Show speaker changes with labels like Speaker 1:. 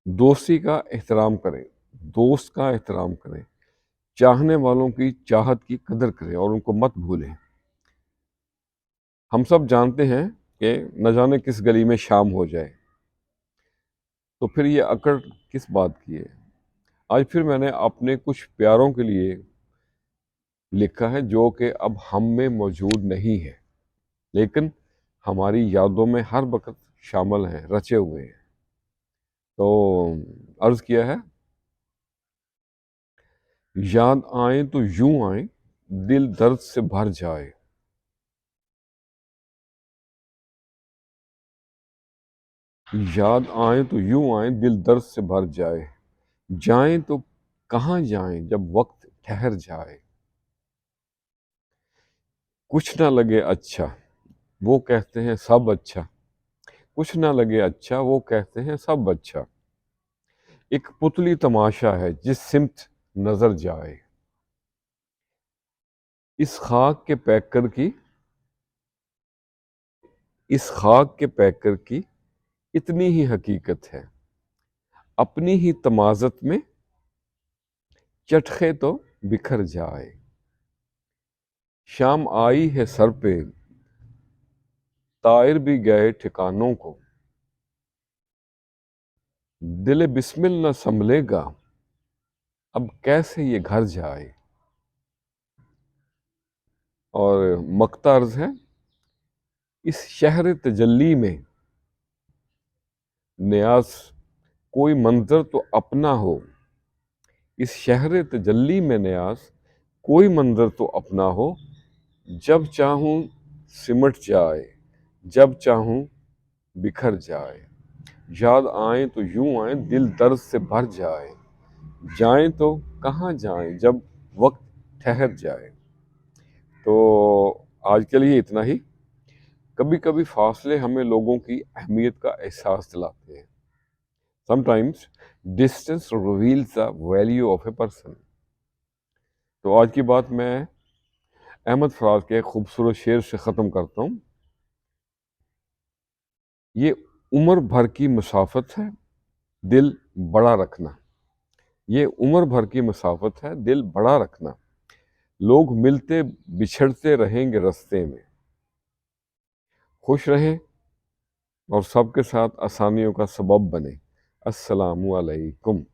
Speaker 1: دوستی کا احترام کریں، دوست کا احترام کریں، چاہنے والوں کی چاہت کی قدر کریں اور ان کو مت بھولیں۔ ہم سب جانتے ہیں کہ نہ جانے کس گلی میں شام ہو جائے، تو پھر یہ اکڑ کس بات کی ہے؟ آج پھر میں نے اپنے کچھ پیاروں کے لیے لکھا ہے جو کہ اب ہم میں موجود نہیں ہے، لیکن ہماری یادوں میں ہر وقت شامل ہیں، رچے ہوئے ہیں۔ تو عرض کیا ہے، یاد آئیں تو یوں آئیں، دل درد سے بھر جائے۔ یاد آئیں تو یوں آئیں، دل درد سے بھر جائے، جائیں تو کہاں جائیں جب وقت ٹھہر جائے۔ کچھ نہ لگے اچھا، وہ کہتے ہیں سب اچھا، کچھ نہ لگے اچھا، وہ کہتے ہیں سب اچھا۔ ایک پتلی تماشا ہے جس سمت نظر جائے، اس خاک کے پیکر کی، اس خاک کے پیکر کی اتنی ہی حقیقت ہے، اپنی ہی تمازت میں چٹخے تو بکھر جائے۔ شام آئی ہے سر پہ، طائر بھی گئے ٹھکانوں کو، دل بسمل نہ سنبھلے گا، اب کیسے یہ گھر جائے۔ اور مقطع عرض ہے، اس شہر تجلی میں نیاز کوئی منظر تو اپنا ہو، اس شہر تجلی میں نیاز کوئی منظر تو اپنا ہو، جب چاہوں سمٹ جائے، جب چاہوں بکھر جائے۔ یاد آئیں تو یوں آئیں، دل درد سے بھر جائے، جائیں تو کہاں جائیں جب وقت ٹھہر جائے۔ تو آج کے لیے اتنا ہی۔ کبھی کبھی فاصلے ہمیں لوگوں کی اہمیت کا احساس دلاتے ہیں۔ Sometimes distance reveals the value of a person۔ تو آج کی بات میں احمد فراز کے خوبصورت شعر سے ختم کرتا ہوں۔ یہ عمر بھر کی مسافت ہے، دل بڑا رکھنا۔ یہ عمر بھر کی مسافت ہے، دل بڑا رکھنا۔ لوگ ملتے بچھڑتے رہیں گے رستے میں، خوش رہیں اور سب کے ساتھ آسانیوں کا سبب بنے۔ السلام علیکم۔